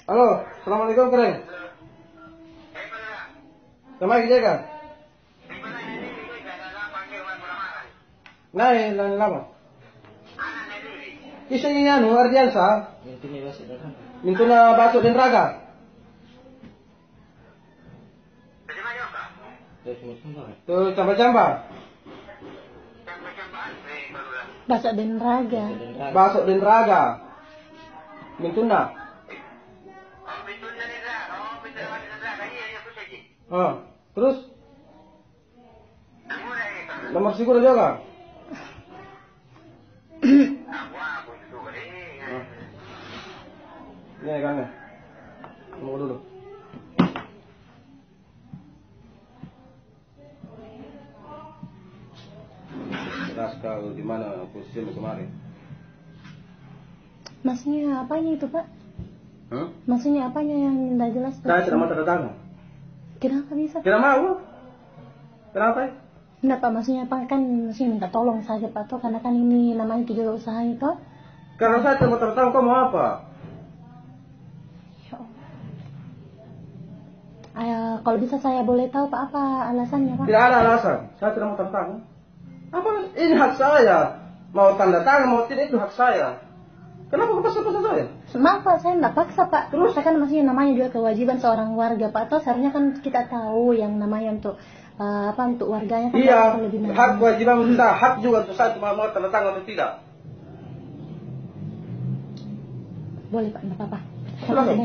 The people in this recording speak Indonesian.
Halo, assalamualaikum keren. Sama aja kan? Naik lan lama. Kisahnya anu Ardiansa. Mintuna baso dan raga. Tuh camba-camba. Baso dan raga. Baso dan raga. Mintuna. Oh, terus? Nomor siguro juga. Ini kan ya. Tunggu dulu. Jelas kau di mana posisimu kemarin? Maksudnya apanya itu, Pak? Maksudnya apanya yang tidak jelas? Saya tidak mau tanda tangan. Kenapa bisa? Tidak mau. Kenapa? Kenapa maksudnya Pak kan maksudnya minta tolong saja Pak toh karena kan ini namanya juga usaha itu. Karena saya tidak mau tanda tangan, kau mau apa? Ya Allah. Kalau bisa saya boleh tahu Pak apa alasannya Pak? Tidak ada alasan. Saya tidak mau tanda tangan. Apa? Ini hak saya. Mau tanda tangan mau tidak itu hak saya. Kenapa kau paksa saya? Maaf Pak, saya tidak paksa Pak. Terus? Saya kan maksudnya namanya juga kewajiban seorang warga Pak. Toh seharusnya kan kita tahu yang namanya untuk untuk warganya kan Iya, lebih hak kewajiban kita, hak juga untuk saya mau tanda tangan atau tidak. Boleh Pak, tidak apa-apa. Silakan.